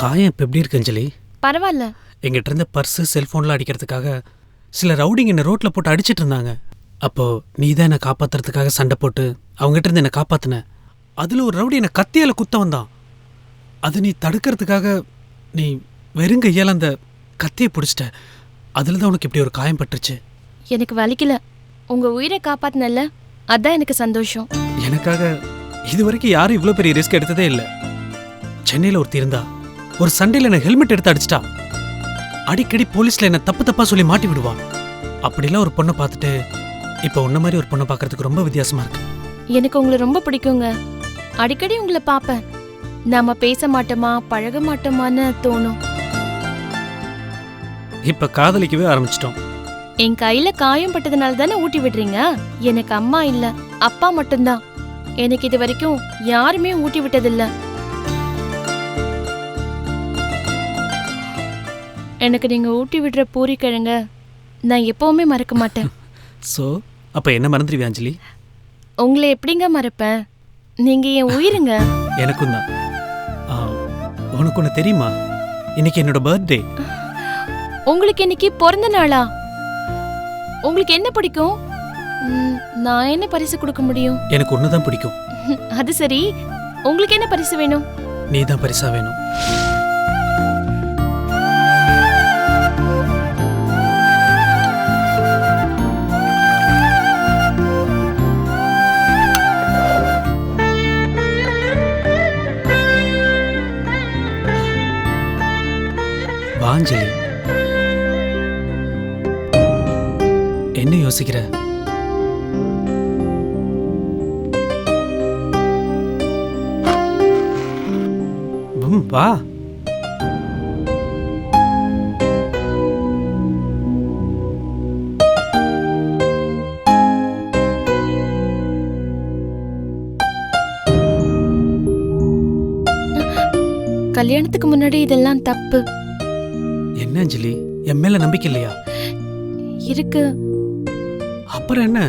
காயம் இப்போ எப்படி இருக்கு அஞ்சலி? பரவாயில்ல. எங்கிட்ட இருந்த பர்ஸு செல்ஃபோன்லாம் அடிக்கிறதுக்காக சில ரவுடிங்க என்னை ரோட்டில் போட்டு அடிச்சிட்டு இருந்தாங்க. அப்போது நீ தான் என்னை காப்பாற்றுறதுக்காக சண்டை போட்டு அவங்ககிட்ட இருந்து என்னை காப்பாற்றின. அதில் ஒரு ரவுடி என்னை கத்தியால் குத்த வந்தான். அது நீ தடுக்கிறதுக்காக நீ வெறுங்கையால் அந்த கத்தியை பிடிச்சிட்ட. அதில் தான் உனக்கு இப்படி ஒரு காயம் பட்டுருச்சு. எனக்கு வலிக்கல. உங்க உயிரை காப்பாத்தினல்ல, அதான் எனக்கு சந்தோஷம். எனக்காக இது வரைக்கும் யாரும் இவ்வளோ பெரிய ரிஸ்க் எடுத்ததே இல்லை. சென்னையில் ஒருத்தி இருந்தா, ஒரு சண்டையில் என்னை ஹெல்மெட் எடுத்து அடிச்சிட்டா. அடிக்கடி போலீஸில் என்னை தப்பு தப்பாக சொல்லி மாட்டி விடுவான். அப்படிலாம் ஒரு பொண்ணை பார்த்துட்டு இப்போ உன்ன மாதிரி ஒரு பொண்ணை பார்க்கறதுக்கு ரொம்ப வித்தியாசமா இருக்கு. எனக்கு உங்களை ரொம்ப பிடிக்குங்க. அடிக்கடி உங்களை பார்ப்பேன். நாம பேச மாட்டோமா பழக மாட்டோமான்னு தோணும். இப்ப காதலிக்கவே ஆரம்பிச்சிட்டோம். என் கையில காயம் பட்டதுனால தானே ஊட்டி விடுறீங்க. எனக்கு அம்மா இல்ல, அப்பா மட்டும்தான். எனக்கு இது வரைக்கும் யாருமே ஊட்டி விட்டதில்ல. எனக்கு நீங்க ஊட்டி விடுற பூரிக்கிழங்க நான் எப்பவுமே மறக்க மாட்டேன். சோ அப்ப என்ன மறந்துடுவியா அஞ்சலி? உங்களை எப்படிங்க மறப்பேன்? நீங்க என் உயிருங்க. எனக்கும் தான். உனக்கு ஒன்று தெரியுமா? இன்னைக்கு என்னோட பர்த்டே. உங்களுக்கு இன்னைக்கு பிறந்த நாளா? உங்களுக்கு என்ன பிடிக்கும்? நான் என்ன பரிசு கொடுக்க முடியும்? எனக்கு ஒண்ணுதான் பிடிக்கும். அது சரி, உங்களுக்கு என்ன பரிசு வேணும்? நீ தான் பரிசா வேணும். வாஞ்சலி, என்ன யோசிக்கிற? வா. கல்யாணத்துக்கு முன்னாடி இதெல்லாம் தப்பு. என்ன அஞ்சலி, என் மேல நம்பிக்கை இல்லையா? இருக்கு. அப்புறம் என்ன?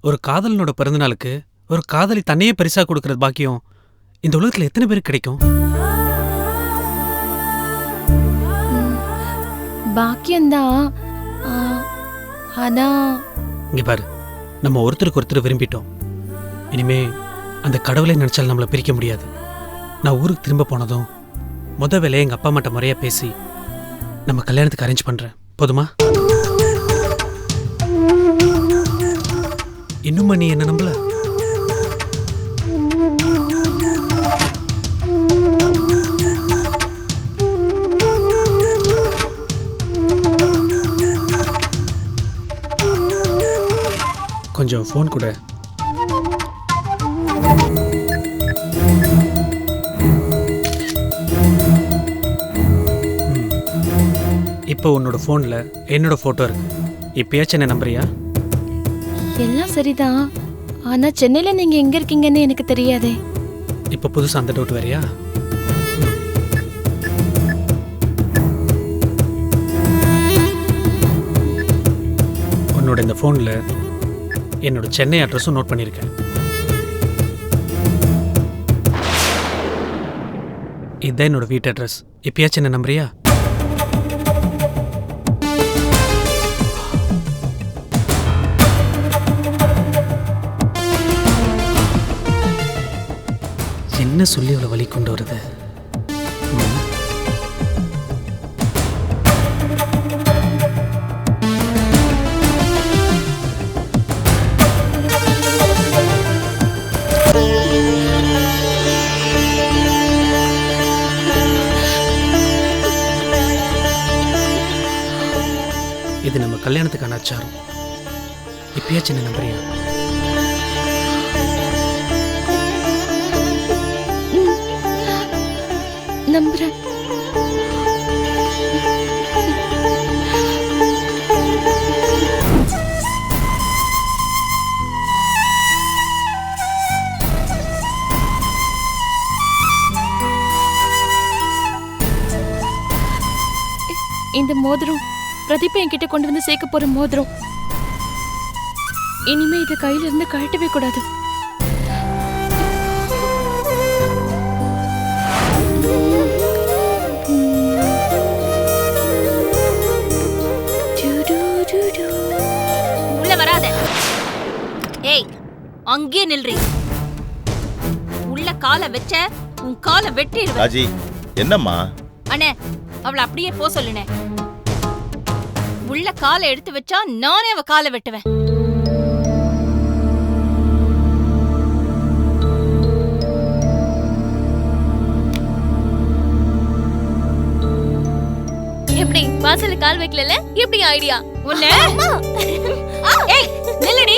ஒரு காதலனோட பிறந்தநாளுக்கு ஒரு காதலி தன்னையே பரிசா கொடுக்கறது பாக்கியம் இந்த உலகத்துல எத்தனை பேருக்கு கிடைக்கும்? பாக்கியம்தான். ஆனா இங்க பாரு, நம்ம ஒருத்தருக்கு ஒருத்தர் விரும்பிட்டோம். இனிமே அந்த கடவுளை நினைச்சாலும் நம்மளை பிரிக்க முடியாது. நான் ஊருக்கு திரும்ப போனதும் முத வேலையை எங்க அப்பா அம்மாட்ட முறையா பேசி நம்ம கல்யாணத்துக்கு அரேஞ்ச் பண்றேன். போதுமா? இன்னுமா நீ என்ன நம்பல? கொஞ்சம் ஃபோன் கொடு. இப்போ உன்னோட ஃபோன்ல என்னோட போட்டோ இருக்கு. இப்பயாச்சும் என்ன நம்புறியா? எல்லாம் சரிதான். ஆனா சென்னையில நீங்க எங்க இருக்கீங்கன்னு எனக்கு தெரியாதே. இப்போ புதுசா அந்த டவுட் வேறயா? உன்னோட இந்த ஃபோன்ல என்னோட சென்னை அட்ரஸும் நோட் பண்ணியிருக்கேன். இதுதான் என்னோட வீட்டு அட்ரஸ். இப்பயாச்சும் என்ன நம்புறியா? என்ன சொல்லி அவளை வழி கொண்டு வருது? இது நம்ம கல்யாணத்துக்கான அச்சாரம். இப்பயாச்சும் என்ன நம்புறியா? நம்புறேன். இந்த மோதிரம் பிரதீப் என்கிட்ட கொண்டு வந்து சேர்க்க போற மோதிரம். இனிமே இதை கையில இருந்து கழட்டவே கூடாது. ஏய், அங்கே நில்றி. உள்ள காலை வச்ச உன் காலை வெட்டிடுவேன். ராஜி, என்னம்மா? அண்ணே, அவளை அப்படியே போ சொல்லுனே. உள்ள காலை எடுத்து வச்சா நானே அவ காலை வெட்டுவேன். எப்படி வாசல்ல கால் வைக்கல? எப்படி ஐடியா? உன்னை ஏய், நில்லுடி,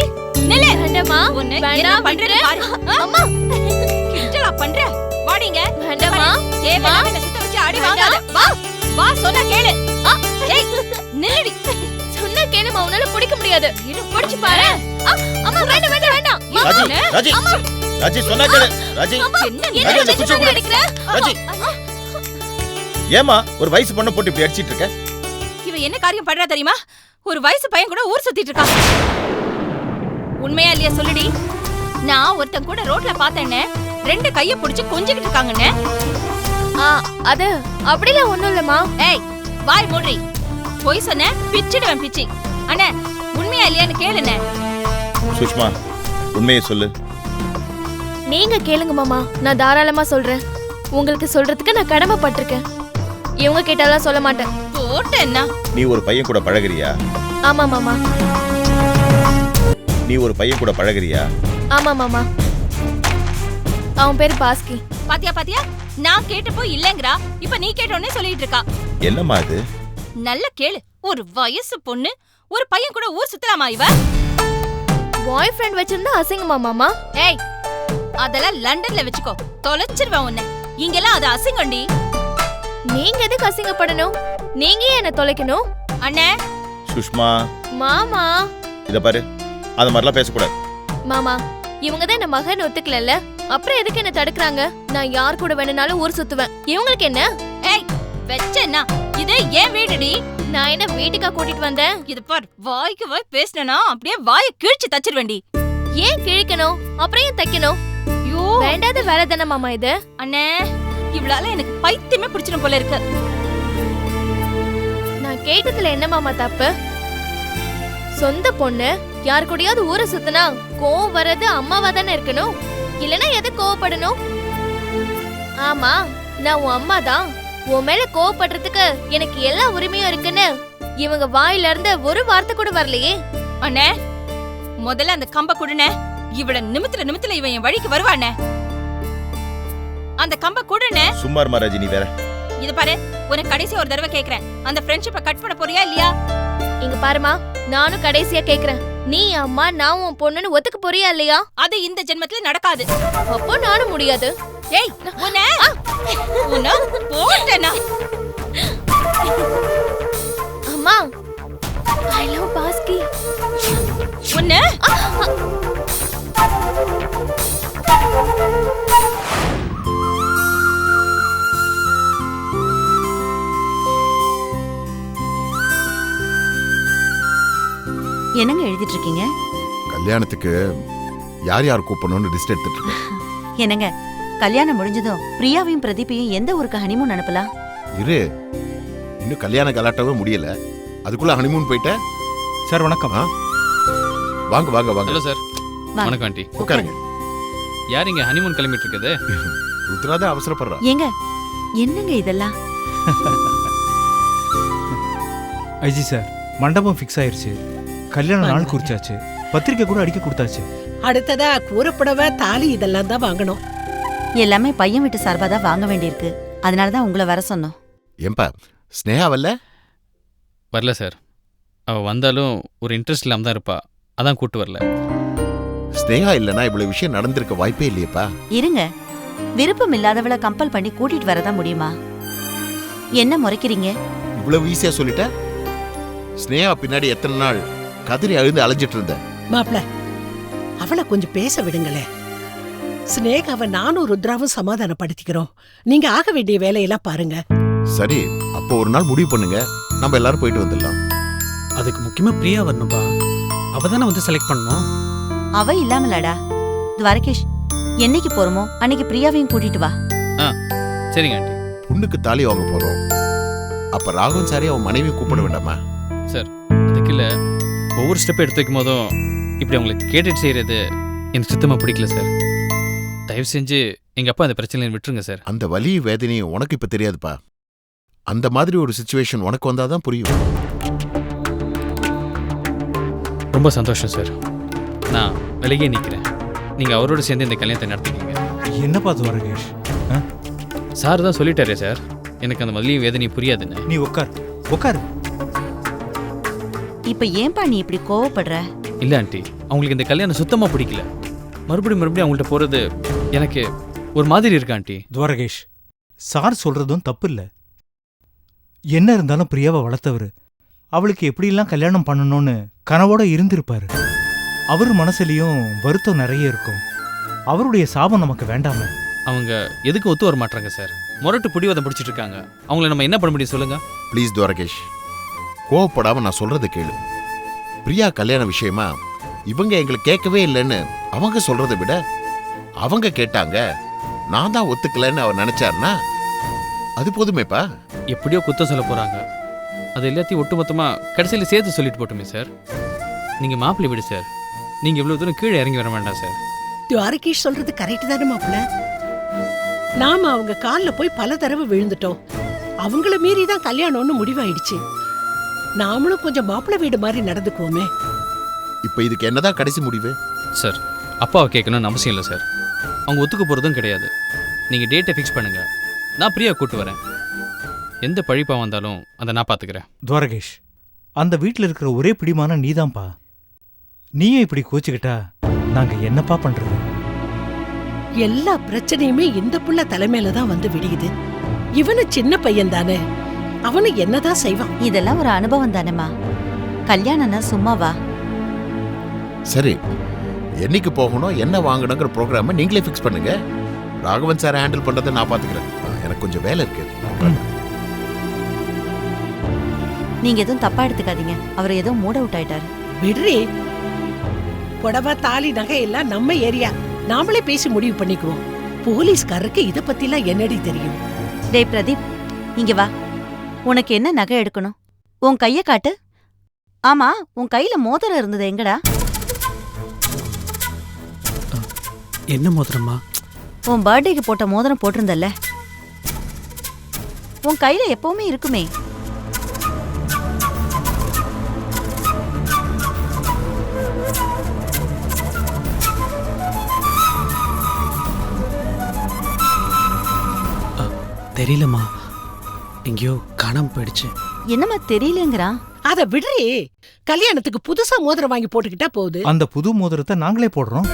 நில்லு. வேண்டாமா? உன்னை வேண்டாம், என்ன பண்றேன்னு பாரு. அம்மா கிண்டலா பண்ற? வாடிங்க. வேண்டாமா? தேவையில்லாம என்ன சுத்த வச்சு அடி வாங்காத. வா, வா, சொன்னா கேளு. ஏய், நில்லுடி. சொன்னா கேளுமா, உன்னால பிடிக்க முடியாது. இரு, பிடிச்சு பாரு. அம்மா வேண்டாம் வேண்டாம் வேண்டாம். ராஜி, ராஜி, ராஜி, சொன்னா கேளு. ராஜி, என்ன ராஜி, அந்த குச்சி கொடு. ராஜி, ஏமா ஒரு வயசு பொண்ணை போட்டு இப்படி அடிச்சிட்டு இருக்க? இவ என்ன காரியம் பண்றா தெரியுமா? ஒரு வயசு பையன் கூட ஊர் சுத்திட்டு இருக்கான். உண்மையா இல்லையா சொல்லுடி. நான் ஒருத்தன் கூட ரோட்ல பார்த்தேன்னே, 2 கைய பிடிச்சு கொஞ்சிக்கிட்டு இருக்காங்கன்னு. அது அப்படிலாம் ஒண்ணும் இல்லம்மா. ஏய், வாய் மூடி. பொய் சொன்ன பிச்சிடுவேன் பிச்சி. அண்ணே, உண்மையா இல்லையான்னு கேளுண்ணே. சுஷ்மா, உண்மையை சொல்லு. நீங்க கேளுங்க மாமா, நான் தாராளமா சொல்றேன். உங்களுக்கு சொல்றதுக்கு நான் கடமைப்பட்டிருக்கேன். இவங்க கேட்டாலாம் சொல்ல மாட்டேன். போட்டேன்னா நீ ஒரு பையன் கூட பழகுறியா? ஆமா மாமா. நீ ஒரு பையன் கூட பழகுறியா? ஆமா மாமா. அவன் பேரு பாஸ்கி. பாத்தியா பாத்தியா, நான் கேட்டப்போ இல்லங்கறா. இப்ப நீ கேட்டோன்னே சொல்லிட்டு இருக்கா. என்னம்மா இது? நல்ல கேளு. ஒரு வயசு பொண்ணு ஒரு பையன் கூட ஊர் சுத்தலாமா இவ? பாய் ஃப்ரெண்ட் வச்சிருந்தா அசிங்கமா மாமா? ஏய், அதெல்லாம் லண்டன்ல வச்சுக்கோ. தொலைச்சிருவேன் உன்னை. இங்கெல்லாம் அது அசிங்கண்டி. நீங்க எதுக்கு அசிங்கப்படணும்? நீங்க ஏன் என்ன தொலைக்கணும்? அண்ணே. சுஷ்மா, மாமா. இத பாரு, அத மாதிரிலாம் பேசக்கூடாது. மாமா, இவங்க தான் என்ன மகன் ஒத்துக்கலல்ல, அப்புறம் எதுக்கு என்ன தடுக்கறாங்க? நான் யார் கூட வேணும்னாலும் ஊர் சுத்துவேன். இவங்களுக்கு என்ன? ஏய், வெச்சேன்னா இது ஏன் வீடுடி? நான் என்ன வீட்டுக்கா கூட்டிட்டு வந்தேன்? இது பார், வாய்க்கு வாய் பேசினா அப்படியே வாயை கிழிச்சு தச்சிருவேண்டி. ஏன் கிழிக்கணும்? அப்புறம் ஏன் தைக்கணும்? ஐயோ, வேண்டாத வேலை தானே மாமா இது. அண்ணே, இவளால எனக்கு பைத்தியமே பிடிச்சிடும் போல இருக்கு. நான் கேட்டதுல என்ன மாமா தப்பு? சொந்த பொண்ணு யார் கூடயாவது ஊரை சுத்தினா கோவம் வர்றது அம்மாவா தானே இருக்கணும், இல்லனா எது கோவப்படணும்? ஆமா, நான் உன் அம்மா தான். உன் மேல கோவப்படுறதுக்கு எனக்கு எல்லா உரிமையும் இருக்குன்னு இவங்க வாயில இருந்து ஒரு வார்த்தை கூட வரலையே. அண்ணே, முதல்ல அந்த கம்ப குடுனே. இவள நிமித்துல இவன் என் வழிக்கு வருவானே. அந்த கம்ப குடுனே. சும்மா இருமா ராஜி, நீ வேற. இது பாரு, உனக்கு கடைசி ஒரு தடவை கேக்குறேன். அந்த ஃப்ரெண்ட்ஷிப்பை கட் பண்ண போறியா இல்லையா? இங்க பாருமா, நானும் கடைசியா கேக்குறேன். நீ அம்மா, நான் உன் பொண்ணுன்னு ஒத்துக்க போறியா இல்லையா? அது இந்த ஜென்மத்துல நடக்காது. அப்போ நானும் முடியாது. ஏய், உன்னை போட்டேனா? அம்மா, ஐ லவ் பாஸ்கி. உன்னை என்னங்க எழுதிட்டு இருக்கீங்க? கல்யாணத்துக்கு யார் யார் கூப்பிடணும்னு லிஸ்ட் எடுத்துட்டு இருக்கேன். என்னங்க, கல்யாணம் முடிஞ்சதும் பிரியாவையும் பிரதீப்பையும் எந்த ஊருக்கு ஹனிமூன் அனுப்பலாம்? இரு, இன்னும் கல்யாண கலாட்டவே முடியல, அதுக்குள்ள ஹனிமூன் போயிட்ட? சார் வணக்கம். வாங்க வாங்க வாங்க. Hello sir. வாங்க. வணக்கம் ஆண்டி. உட்காருங்க. யார் இங்க ஹனிமூன் கிளம்பிட்டு இருக்குது? ருத்ராதான் அவசரப்படுறா. ஏங்க, என்னங்க இதெல்லாம்? ஐஜி சார், மண்டபம் ஃபிக்ஸ் ஆயிருச்சு, கல்யாண நாள் குறிச்சாச்சு, பத்திரிக்கை கூட அடிக்க கொடுத்தாச்சு. அடுத்ததா கூறப்படவ தாலி இதெல்லாம் தான் வாங்கணும். எல்லாமே பையன் வீட்டு சார்பா தான் வாங்க வேண்டியிருக்கு. அதனாலதான் உங்களை வர சொன்னோம். ஏம்பா, ஸ்னேகா வரல? வரல சார். அவ வந்தாலும் ஒரு இன்ட்ரெஸ்ட் இல்லாம தான் இருப்பா, அதான் கூட்டு வரல. ஸ்னேகா இல்லனா இவ்வளவு விஷயம் நடந்திருக்க வாய்ப்பே இல்லையப்பா. இருங்க, விருப்பம் இல்லாதவளை கம்பல் பண்ணி கூட்டிட்டு வரதான் முடியுமா? என்ன முறைக்கிறீங்க? இவ்வளவு ஈஸியா சொல்லிட்ட? ஸ்னேகா பின்னாடி எத்தனை நாள் கதிரி அழுந்து அலைஞ்சிட்டு இருந்த. மாப்ள, அவளை கொஞ்சம் பேச விடுங்களே. ஸ்னேகாவை நானும் ருத்ராவும் சமாதானப்படுத்திக்கிறோம். நீங்க ஆக வேண்டிய வேலையெல்லாம் பாருங்க. சரி, அப்போ ஒரு நாள் முடிவு பண்ணுங்க, நம்ம எல்லாரும் போயிட்டு வந்துடலாம். அதுக்கு முக்கியமா பிரியா வரணும்பா. அவ தானே வந்து செலக்ட் பண்ணணும். அவ இல்லாமலடா. துவாரகேஷ், என்னைக்கு போறோமோ அன்னைக்கு பிரியாவையும் கூட்டிட்டு வா. சரிங்க ஆண்டி. பொண்ணுக்கு தாலி வாங்க போறோம், அப்ப ராகவன் சாரி அவன் மனைவி கூப்பிட வேண்டாமா? சார், அதுக்கு இல்ல, ஒவ்வொரு ஸ்டெப் எடுத்து வைக்கும் போதும் இப்படி அவங்களுக்கு கேட்டுட்டு செய்கிறது எனக்கு சுத்தமாக பிடிக்கல சார். தயவு செஞ்சு எங்கள் அப்பா அந்த பிரச்சனையை விட்டுருங்க சார். அந்த வலி வேதனையும் உனக்கு இப்ப தெரியாதுப்பா. அந்த மாதிரி ஒரு சுச்சுவேஷன் உனக்கு வந்தாதான் புரியும். ரொம்ப சந்தோஷம் சார். நான் விலகியே நிற்கிறேன். நீங்கள் அவரோட சேர்ந்து இந்த கல்யாணத்தை நடத்திக்கிங்க. என்னப்பா துவாரகேஷ்? சார் தான் சொல்லிட்டாரே சார், எனக்கு அந்த வலியும் வேதனையும் புரியாதுன்னு. நீ உட்கார் உட்கார். இப்ப ஏன்பா நீ இப்படி கோவப்படுற? இல்லை ஆண்டி, அவங்களுக்கு இந்த கல்யாணம் சுத்தமாக பிடிக்கல. மறுபடியும் அவங்கள்ட்ட போகிறது எனக்கு ஒரு மாதிரி இருக்கா ஆண்டி. துவாரகேஷ், சார் சொல்றதும் தப்பு இல்லை. என்ன இருந்தாலும் பிரியாவை வளர்த்தவர். அவளுக்கு எப்படிலாம் கல்யாணம் பண்ணணும்னு கனவோட இருந்திருப்பாரு. அவர் மனசுலயும் வருத்தம் நிறைய இருக்கும். அவருடைய சாபம் நமக்கு வேண்டாம. அவங்க எதுக்கு ஒத்து வர மாட்டாங்க சார். முரட்டு பிடிவாதம் பிடிச்சிட்டு இருக்காங்க. அவங்கள நம்ம என்ன பண்ண முடியும் சொல்லுங்க? ப்ளீஸ் துவாரகேஷ், கோவப்படாம நான் சொல்றதை கேளு. பிரியா கல்யாண விஷயமா இவங்க எங்களை கேட்கவே இல்லைன்னு அவங்க சொல்றதை விட அவங்க கேட்டாங்க, நான் தான் ஒத்துக்கலன்னு அவர் நினைச்சாருன்னா அது போதுமேப்பா. எப்படியோ குத்தம் சொல்ல போறாங்க. அது எல்லாத்தையும் ஒட்டுமொத்தமாக கடைசியில் சேர்த்து சொல்லிட்டு போட்டுமே சார். நீங்கள் மாப்பிள்ளை விடு சார். நீங்கள் இவ்வளோ தூரம் கீழே இறங்கி வர வேண்டாம் சார். துவாரகேஷ் சொல்றது கரெக்ட் தானே மாப்பிள்ள? நாம அவங்க காலில் போய் பல தடவை விழுந்துட்டோம். அவங்கள மீறி தான் கல்யாணம்னு முடிவாயிடுச்சு. நாமளும் கொஞ்சம் மாப்பிள்ளை வீடு மாதிரி நடந்துக்குவோமே. இப்ப இதுக்கு என்னதான் கடைசி முடிவு? சார், அப்பாவை கேட்கணும்னு அவசியம் இல்லை சார். அவங்க ஒத்துக்க போகிறதும் கிடையாது. நீங்கள் டேட்டை ஃபிக்ஸ் பண்ணுங்கள். நான் பிரியா கூட்டு வரேன். எந்த பழிப்பா வந்தாலும் அதை நான் பார்த்துக்கிறேன். துவாரகேஷ், அந்த வீட்டில் இருக்கிற ஒரே பிடிமான நீதான்ப்பா. நீயும் இப்படி கோச்சுக்கிட்டா நாங்க என்னப்பா பண்றது? எல்லா பிரச்சனையுமே இந்த புள்ள தலைமையில தான் வந்து விடியுது. இவனு சின்ன பையன் தானே, அவனு என்னதான் செய்வான்? இதெல்லாம் ஒரு அனுபவம் தானேமா. கல்யாணம்னா சும்மாவா? சரி, என்னைக்கு போகணும், என்ன வாங்கணுங்கிற ப்ரோக்ராமை நீங்களே ஃபிக்ஸ் பண்ணுங்க. ராகவன் சார் ஹேண்டில் பண்றதை நான் பாத்துக்கிறேன். எனக்கு கொஞ்சம் வேலை இருக்கு. நீங்க எதுவும் தப்பா எடுத்துக்காதீங்க. அவர் ஏதோ மூட் அவுட் ஆயிட்டாரு. விடுறி, புடவை தாலி நகை எல்லாம் நம்ம ஏரியா. நாமளே பேசி முடிவு பண்ணிக்குவோம். போலீஸ்காரருக்கு இத பத்திலாம் என்னடி தெரியும்? டேய் பிரதீப், இங்க வா. உனக்கு என்ன நகை எடுக்கணும்? உன் கைய காட்டு. ஆமா, உன் கையில மோதிரம் இருந்தது எங்கடா? என்ன மோதிரம்மா? உன் பர்த்டேக்கு போட்ட மோதிரம் போட்டிருந்தல்ல, உன் கையில எப்பவுமே இருக்குமே. தெரியலம்மா, எங்கேயோ காணாம போயிடுச்சு. என்னம்மா தெரியலங்கிறான்? அத விடுறி, கல்யாணத்துக்கு புதுசா மோதிரம் வாங்கி போட்டுக்கிட்டா போகுது. அந்த புது மோதிரத்தை நாங்களே போடுறோம்.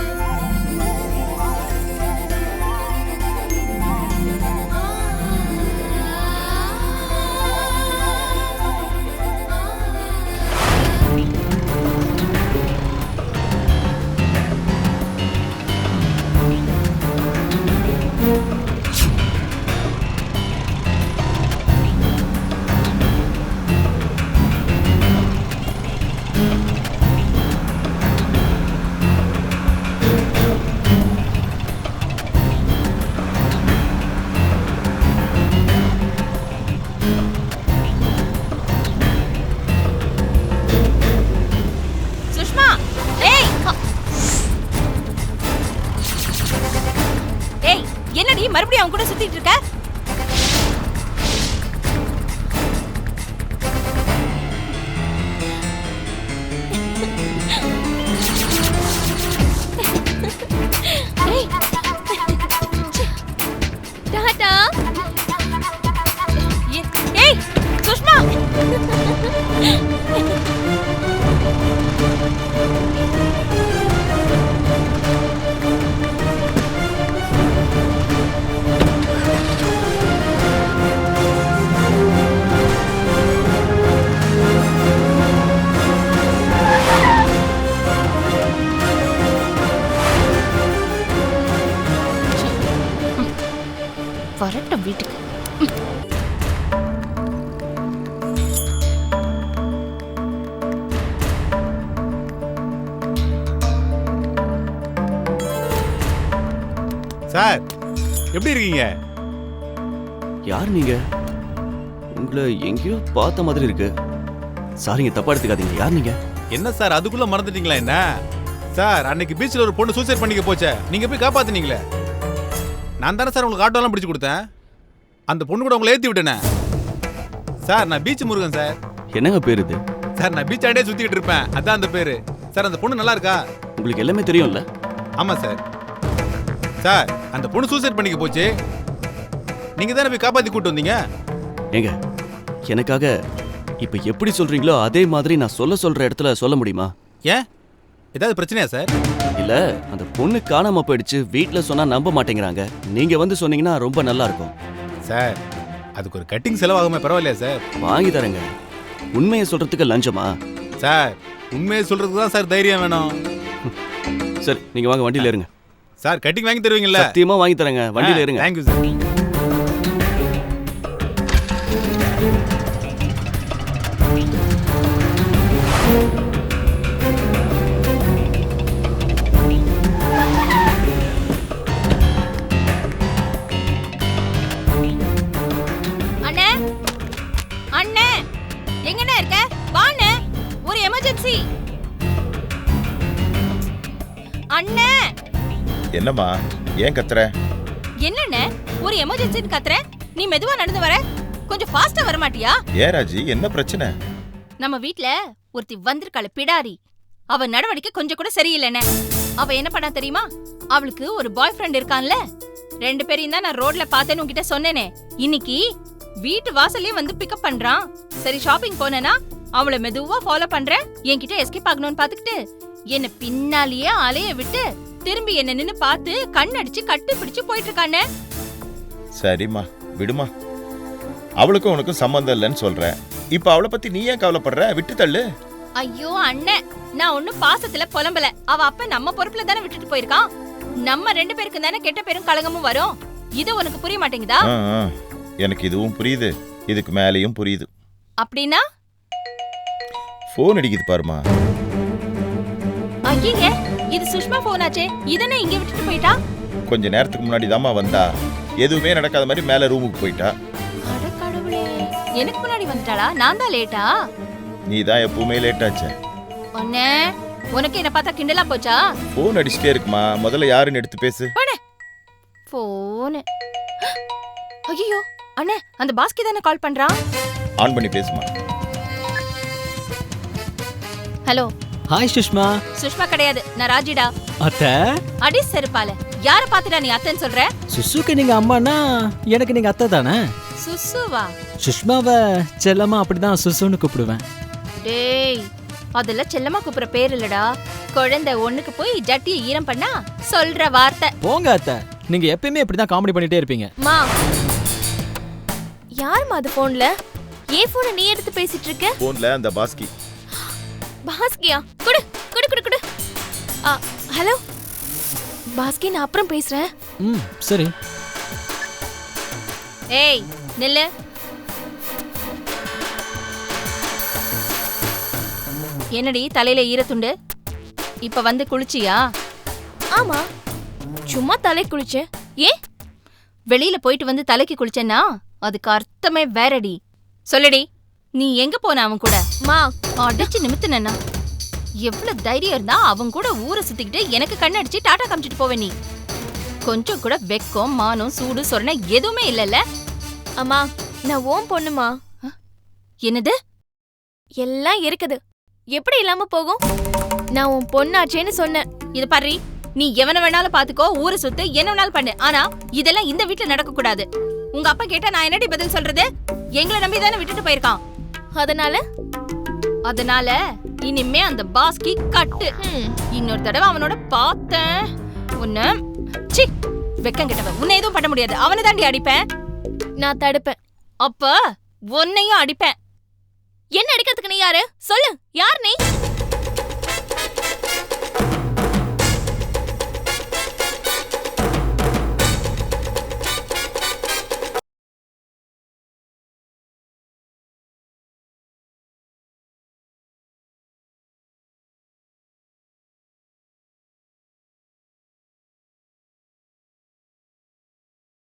சுஷ்மா, ஏய் ஏய், என்னடி மறுபடியும் அவன் கூட சுத்திட்டு இருக்க? ஏய், டாடா. ஏய் சுஷ்மா, வரட்டும் வீட்டுக்கு. சார், எப்படி இருக்கீங்க? யார் நீங்க? உங்களை எங்கேயோ பார்த்த மாதிரி இருக்கு. சாரிங்க, தப்பா எடுத்துக்காதீங்க. யார் நீங்க? என்ன சார், அதுக்குள்ள மறந்துட்டீங்களா? என்ன சார் அன்னைக்கு பீச்சில் ஒரு பொண்ணு சூசைட் பண்ணிக்க போச்சே, நீங்க போய் காப்பாத்துனீங்களே. நான் தானே சார் உங்களுக்கு ஆட்டோலாம் பிடிச்சு கொடுத்தேன். அந்த பொண்ணு கூட உங்களை ஏற்றி விட்டேனே. சார் நான் பீச் முருகன் சார். என்னங்க பேர் இது? சார் நான் பீச் ஆண்டே சுத்திக்கிட்டு இருப்பேன், அதான் அந்த பேரு. சார் அந்த பொண்ணு நல்லா இருக்கா? உங்களுக்கு எல்லாமே தெரியும்ல? ஆமா சார். சார் அந்த பொண்ணு சூசைட் பண்ணிக்க போச்சு, நீங்க தானே போய் காப்பாத்தி கூட்டு வந்தீங்க. ஏங்க எனக்காக இப்ப எப்படி சொல்றீங்களோ அதே மாதிரி நான் சொல்ற இடத்துல சொல்ல முடியுமா? ஏன் ஏதாவது பிரச்சனையா சார்? இல்ல அந்த பொண்ணு காணாம போயிடுச்சு, வீட்ல சொன்னா நம்ப மாட்டேங்கிறாங்க. நீங்க வந்து சொன்னீங்கன்னா ரொம்ப நல்லா இருக்கும். சார் அதுக்கு ஒரு கட்டிங் செலவாகுமே, பரவாயில்லையா சார்? வாங்கி தரேங்க. உண்மையை சொல்றதுக்கு லஞ்சமா? சார் உண்மையை சொல்றதுக்கு தான் சார் தைரியம் வேணும். சரி நீங்க வாங்க, வண்டியில இருங்க. சார் கட்டிங் வாங்கி தருவீங்கல்ல? சத்தியமா வாங்கி தரேங்க, வண்டியில இருங்க. Thank you sir. அண்ணே அண்ணே எங்கண்ணே இருக்க? வாண்ணே, ஒரு எமர்ஜென்சி. அண்ணே. என்னம்மா ஏன் கத்துற? என்னண்ணே ஒரு எமர்ஜென்சின்னு கத்துற? நீ மெதுவா நடந்து வர, கொஞ்சம் ஃபாஸ்டா வர மாட்டியா? ஏன் ராஜி என்ன பிரச்சனை? நம்ம வீட்ல ஒருத்தி வந்திருக்காள பிடாரி, அவ நடவடிக்கை கொஞ்சம் கூட சரியில்லைண்ணே. அவ என்ன பண்ணா தெரியுமா? அவளுக்கு ஒரு பாய் ஃப்ரெண்ட் இருக்கான்ல, 2 பேரையும் தான் நான் ரோட்ல பார்த்தேன்னு உன்கிட்ட சொன்னேனே. இன்னைக்கு வீட்டு வாசல்லே வந்து பிக்கப் பண்றான். சரி ஷாப்பிங் போனேனா அவளை மெதுவா ஃபாலோ பண்றேன், என்கிட்ட எஸ்கேப் ஆகணும்னு பாத்துக்கிட்டு என்ன பின்னாலேயே அலைய விட்டு திரும்பி என்ன நின்னு பார்த்து கண்ணடிச்சு கட்டு பிடிச்சு போயிட்டு இருக்கானே. சரிம்மா விடுமா, அவளுக்கும் உனக்கும் சம்பந்தம் இல்லைன்னு சொல்றேன். இப்ப அவளை பத்தி நீ ஏன் கவலைப்படுற? விட்டு தள்ளு. ஐயோ அண்ணே, நான் ஒன்னும் பாசத்துல புலம்பல. அவ அப்ப நம்ம பொறுப்புல தானே விட்டுட்டு போயிருக்கான். நம்ம 2 பேருக்கு தானே கெட்ட பேரும் கலங்கமும் வரும். இது உனக்கு புரிய மாட்டேங்குதா? எனக்கு இதுவும் புரியுது, இதுக்கு மேலேயும் புரியுது. அப்படின்னா போன் அடிக்குது பாருமா. ஐயே, இது சுஷ்மா போனாச்சே, இதனை இங்க விட்டுட்டு போயிட்டா? கொஞ்ச நேரத்துக்கு முன்னாடி தாமா வந்தா, எதுவுமே நடக்காத மாதிரி மேல ரூமுக்கு போயிட்டா. அட கடவுளே, எனக்கு முன்னாடி வந்துட்டாளா? நான் தான் லேட்டா? நீ தான் எப்பவுமே லேட் ஆச்சே. அண்ணே, உனக்கு என்ன பார்த்தா கிண்டலா போச்சா? போன் அடிச்சுட்டே இருக்குமா, முதல்ல யாருன்னு எடுத்து பேசு. போன். ஐயோ அண்ணே, அந்த பாஸ்கி தானே கால் பண்றான். ஆன் பண்ணி பேசுமா. ஹலோ. ஹாய் சுஷ்மா. சுஷ்மா கிடையாது, நான் ராஜிடா. அத்தை? அடி செருப்பால, யார பாத்துடா நீ அத்தைன்னு சொல்ற? சுசுக்கு நீங்க அம்மானா எனக்கு நீங்க அத்தை தானே? சுசுவா? சுஷ்மாவை செல்லமா அப்படிதான் சுசுன்னு கூப்பிடுவேன். டேய், அதெல்லாம் செல்லமா கூப்பிடுற பேர் இல்லடா. குழந்தை ஒண்ணுக்கு போய் ஜட்டியை ஈரம் பண்ணா சொல்ற வார்த்தை. போங்க அத்தை, நீங்க எப்பயுமே இப்படிதான் காமெடி பண்ணிட்டே இருப்பீங்க. மா, யாருமா அது போன்ல? ஏன் போனை நீ எடுத்து பேசிட்டு இருக்க? போன்ல அந்த பாஸ்கி. பாஸ்கியா? குடு குடு குடு குடு. ஹலோ பாஸ்கி, நான் அப்புறம் பேசுறேன். சரி. ஏய் நில்லு. என்னடி தலையில ஈரத்துண்டு? இப்ப வந்து குளிச்சியா? ஆமா, சும்மா தலை குளிச்சேன். ஏன்? வெளியில போயிட்டு வந்து தலைக்கு குளிச்சேன்னா அதுக்கு அர்த்தமே வேறடி. சொல்லுடி, நீ எங்க போன அவன் கூட? மா, அடிச்சு நிமித்துனா எவ்வளவு தைரியம் இருந்தா அவன் கூட ஊரை சுத்திக்கிட்டு எனக்கு கண்ணடிச்சு டாட்டா காமிச்சிட்டு போவே நீ? கொஞ்சம் கூட வெக்கம் மானம் சூடு சொரணை எதுவுமே இல்லல்ல? அம்மா, நான் ஓம் பொண்ணுமா. என்னது? எல்லாம் இருக்குது, எப்படி இல்லாம போகும்? நான் உன் பொண்ணாச்சேன்னு சொன்னேன். இது பாரு, நீ எவன வேணாலும் பாத்துக்கோ, ஊரை சுத்து, என்ன வேணாலும் பண்ணு. ஆனா இதெல்லாம் இந்த வீட்டுல நடக்க கூடாது. உங்க அப்பா கேட்டா நான் என்னடி பதில் சொல்றது? எங்களை நம்பி தானே விட்டுட்டு போயிருக்கான். அதனால இனிமே அந்த பாஸ்கி கட்டு. இன்னொரு தடவை அவனோட பார்த்தேன் உன்ன, சி வெக்கம் கிட்டவன், உன்னை எதுவும் பண்ண முடியாது. அவனை தாண்டி அடிப்பேன். நான் தடுப்பேன். அப்ப உன்னையும் அடிப்பேன். என்ன அடிக்கிறதுக்கு நீ யாரு? சொல்லு, யார் நீ?